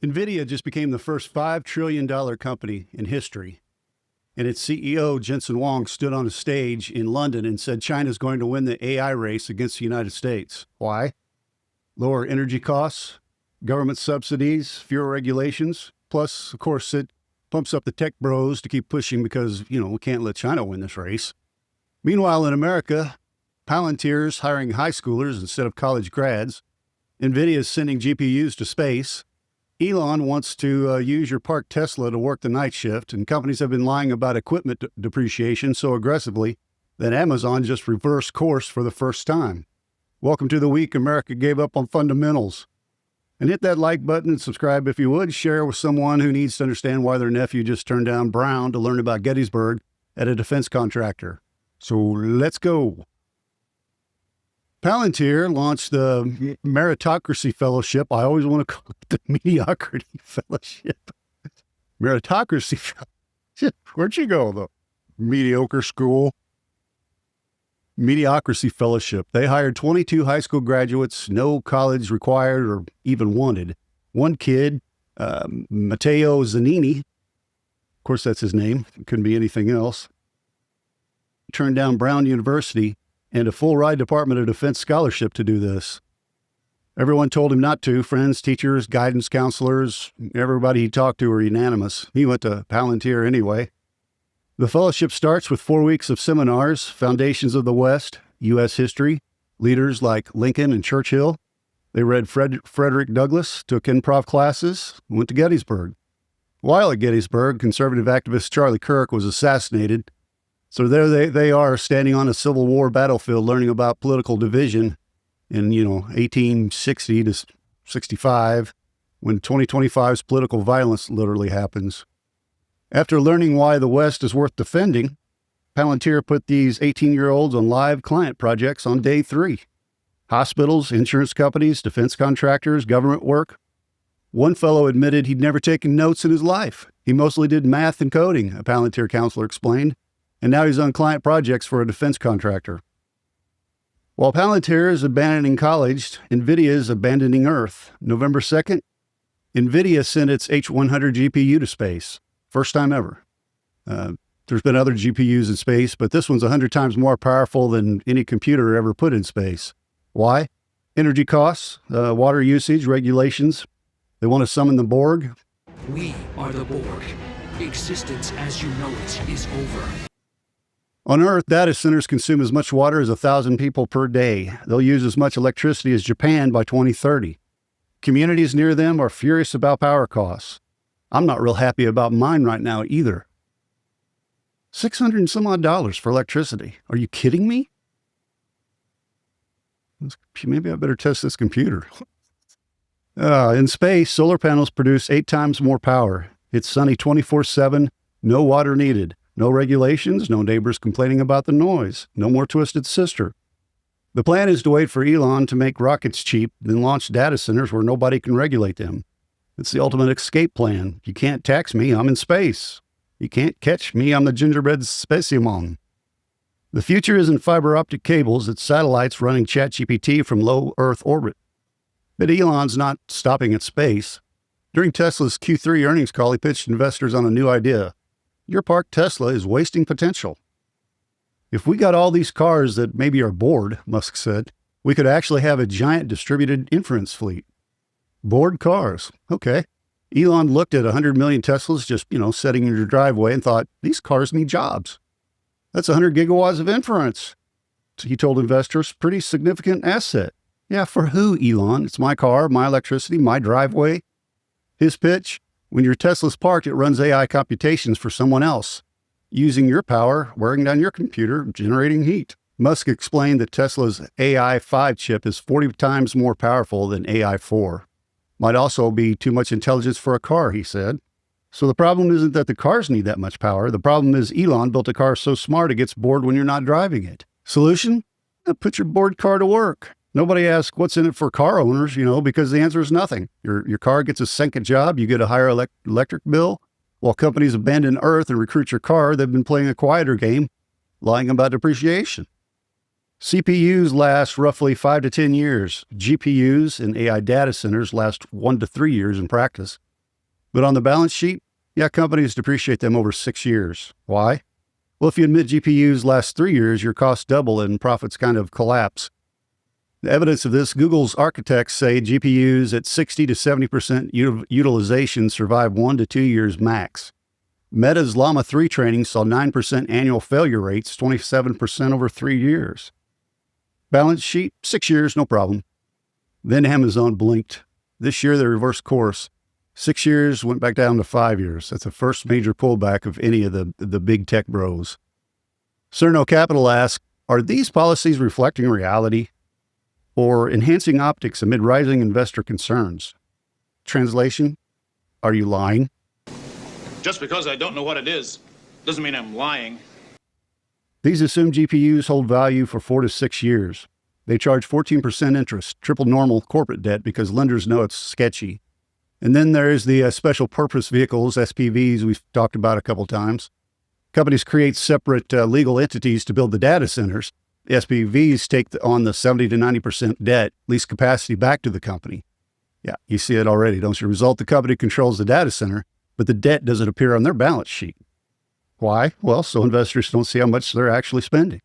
Nvidia just became the first $5 trillion company in history. And its CEO, Jensen Huang, stood on a stage in London and said China's going to win the AI race against the United States. Why? Lower energy costs, government subsidies, fewer regulations. Plus, of course, it pumps up the tech bros to keep pushing because, we can't let China win this race. Meanwhile, in America, Palantir's hiring high schoolers instead of college grads. Nvidia is sending GPUs to space. Elon wants to use your parked Tesla to work the night shift, and companies have been lying about equipment depreciation so aggressively that Amazon just reversed course for the first time. Welcome to the week America gave up on fundamentals. And hit that like button and subscribe if you would. Share with someone who needs to understand why their nephew just turned down Brown to learn about Gettysburg at a defense contractor. So let's go. Palantir launched the Meritocracy Fellowship. I always want to call it the Mediocrity Fellowship. Meritocracy Fellowship. Where'd you go, though? Mediocre school. Mediocrity Fellowship. They hired 22 high school graduates, no college required or even wanted. One kid, Matteo Zanini, of course that's his name, it couldn't be anything else, turned down Brown University and a full-ride Department of Defense scholarship to do this. Everyone told him not to. Friends, teachers, guidance counselors, everybody he talked to were unanimous. He went to Palantir anyway. The fellowship starts with 4 weeks of seminars, Foundations of the West, U.S. history, leaders like Lincoln and Churchill. They read Frederick Douglass, took improv classes, went to Gettysburg. While at Gettysburg, conservative activist Charlie Kirk was assassinated. So there they are, standing on a Civil War battlefield, learning about political division in, 1860 to 65, when 2025's political violence literally happens. After learning why the West is worth defending, Palantir put these 18-year-olds on live client projects on day 3. Hospitals, insurance companies, defense contractors, government work. One fellow admitted he'd never taken notes in his life. He mostly did math and coding, a Palantir counselor explained. And now he's on client projects for a defense contractor. While Palantir is abandoning college, Nvidia is abandoning Earth. November 2nd, Nvidia sent its H100 GPU to space. First time ever. There's been other GPUs in space, but this one's 100 times more powerful than any computer ever put in space. Why? Energy costs, water usage, regulations. They want to summon the Borg. We are the Borg. Existence as you know it is over. On Earth, data centers consume as much water as 1,000 people per day. They'll use as much electricity as Japan by 2030. Communities near them are furious about power costs. I'm not real happy about mine right now either. $600 and some odd for electricity. Are you kidding me? Maybe I better test this computer. In space, solar panels produce 8 times more power. It's sunny 24/7, no water needed. No regulations, no neighbors complaining about the noise, no more Twisted Sister. The plan is to wait for Elon to make rockets cheap, then launch data centers where nobody can regulate them. It's the ultimate escape plan. You can't tax me, I'm in space. You can't catch me, I'm the gingerbread specimen. The future isn't fiber optic cables, it's satellites running ChatGPT from low Earth orbit. But Elon's not stopping at space. During Tesla's Q3 earnings call, he pitched investors on a new idea. Your parked Tesla is wasting potential. If we got all these cars that maybe are bored, Musk said, we could actually have a giant distributed inference fleet. Bored cars. Okay. Elon looked at 100 million Teslas just, sitting in your driveway and thought, these cars need jobs. That's 100 gigawatts of inference. So he told investors, pretty significant asset. Yeah, for who, Elon? It's my car, my electricity, my driveway. His pitch? When your Tesla's parked, it runs AI computations for someone else, using your power, wearing down your computer, generating heat. Musk explained that Tesla's AI 5 chip is 40 times more powerful than AI 4. Might also be too much intelligence for a car, he said. So the problem isn't that the cars need that much power. The problem is Elon built a car so smart it gets bored when you're not driving it. Solution? Put your bored car to work. Nobody asks what's in it for car owners, because the answer is nothing. Your car gets a second job, you get a higher electric bill. While companies abandon Earth and recruit your car, they've been playing a quieter game, lying about depreciation. CPUs last roughly 5 to 10 years. GPUs in AI data centers last 1 to 3 years in practice. But on the balance sheet, yeah, companies depreciate them over 6 years. Why? Well, if you admit GPUs last 3 years, your costs double and profits kind of collapse. The evidence of this, Google's architects say GPUs at 60 to 70% utilization survive 1 to 2 years max. Meta's Llama 3 training saw 9% annual failure rates, 27% over 3 years. Balance sheet, 6 years, no problem. Then Amazon blinked. This year they reversed course. 6 years went back down to 5 years. That's the first major pullback of any of the big tech bros. Cerno Capital asks, are these policies reflecting reality or enhancing optics amid rising investor concerns? Translation, are you lying? Just because I don't know what it is doesn't mean I'm lying. These assume GPUs hold value for 4 to 6 years. They charge 14% interest, triple normal corporate debt because lenders know it's sketchy. And then there's the special purpose vehicles, SPVs, we've talked about a couple times. Companies create separate legal entities to build the data centers. The SPVs take on the 70 to 90% debt, lease capacity back to the company. Yeah, you see it already, don't you? Result, the company controls the data center, but the debt doesn't appear on their balance sheet. Why? Well, so investors don't see how much they're actually spending.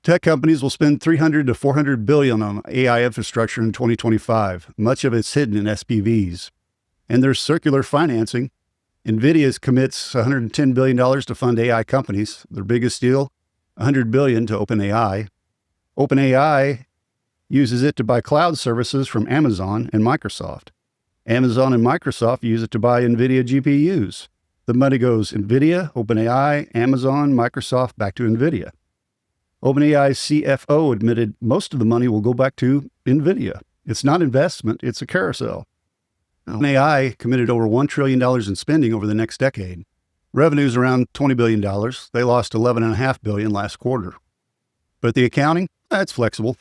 Tech companies will spend $300 to $400 billion on AI infrastructure in 2025. Much of it's hidden in SPVs. And there's circular financing. Nvidia commits $110 billion to fund AI companies. Their biggest deal, $100 billion to OpenAI. OpenAI uses it to buy cloud services from Amazon and Microsoft. Amazon and Microsoft use it to buy Nvidia GPUs. The money goes Nvidia, OpenAI, Amazon, Microsoft, back to Nvidia. OpenAI's CFO admitted most of the money will go back to Nvidia. It's not investment, it's a carousel. OpenAI committed over $1 trillion in spending over the next decade. Revenue's around $20 billion. They lost $11.5 billion last quarter. But the accounting, that's flexible.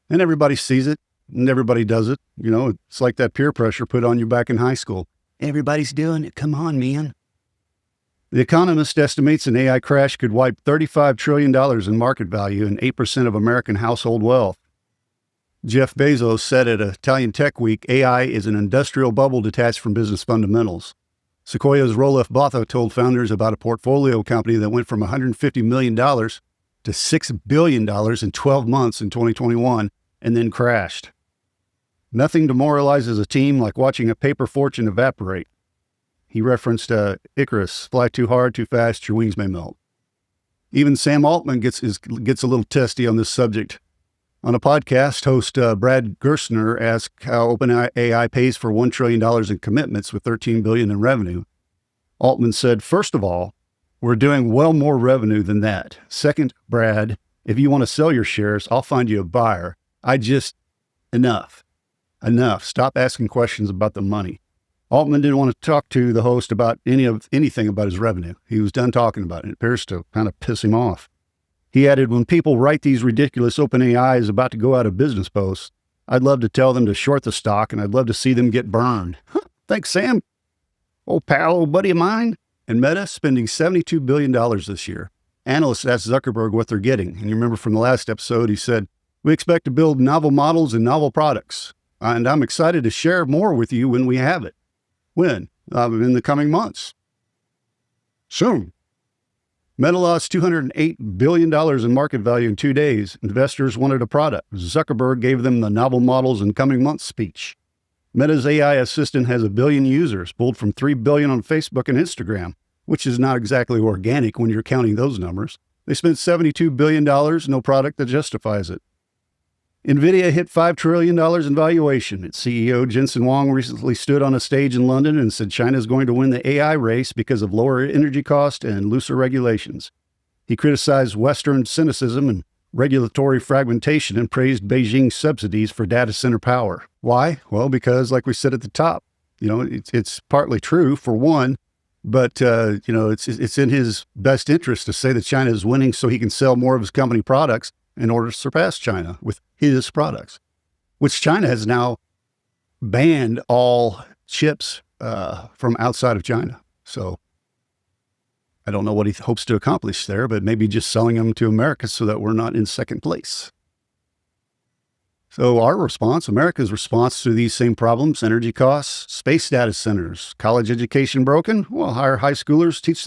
And everybody sees it, and everybody does it. You know, it's like that peer pressure put on you back in high school. Everybody's doing it, come on, man. The Economist estimates an AI crash could wipe $35 trillion in market value and 8% of American household wealth. Jeff Bezos said at Italian Tech Week, AI is an industrial bubble detached from business fundamentals. Sequoia's Roelof Botha told founders about a portfolio company that went from $150 million to $6 billion in 12 months in 2021 and then crashed. Nothing demoralizes a team like watching a paper fortune evaporate. He referenced Icarus, fly too hard, too fast, your wings may melt. Even Sam Altman gets a little testy on this subject. On a podcast, host Brad Gerstner asked how OpenAI pays for $1 trillion in commitments with $13 billion in revenue. Altman said, first of all, we're doing well more revenue than that. Second, Brad, if you want to sell your shares, I'll find you a buyer. Enough. Stop asking questions about the money. Altman didn't want to talk to the host about anything about his revenue. He was done talking about it. It appears to kind of piss him off. He added, when people write these ridiculous OpenAI is about to go out of business posts, I'd love to tell them to short the stock, and I'd love to see them get burned. Thanks, Sam. Old pal, old buddy of mine. And Meta spending $72 billion this year. Analysts asked Zuckerberg what they're getting. And you remember from the last episode, he said, we expect to build novel models and novel products. And I'm excited to share more with you when we have it. When? In the coming months. Soon. Meta lost $208 billion in market value in 2 days. Investors wanted a product. Zuckerberg gave them the novel models in coming months speech. Meta's AI assistant has 1 billion users, pulled from 3 billion on Facebook and Instagram, which is not exactly organic when you're counting those numbers. They spent $72 billion, no product that justifies it. Nvidia hit $5 trillion in valuation. Its CEO, Jensen Huang, recently stood on a stage in London and said China is going to win the AI race because of lower energy cost and looser regulations. He criticized Western cynicism and regulatory fragmentation and praised Beijing's subsidies for data center power. Why? Well, because like we said at the top, it's partly true for one, but it's in his best interest to say that China is winning so he can sell more of his company products in order to surpass China with his products, which China has now banned all chips from outside of China. So I don't know what he hopes to accomplish there, but maybe just selling them to America so that we're not in second place. So our response, America's response to these same problems, energy costs, space data centers, college education broken, well, hire high schoolers, teach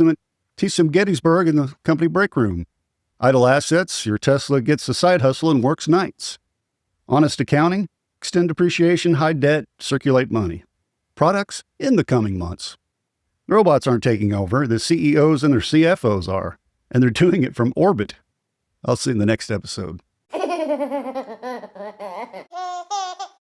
them Gettysburg in the company break room. Idle assets, your Tesla gets a side hustle and works nights. Honest accounting, extend depreciation, hide debt, circulate money. Products in the coming months. The robots aren't taking over, the CEOs and their CFOs are, and they're doing it from orbit. I'll see you in the next episode.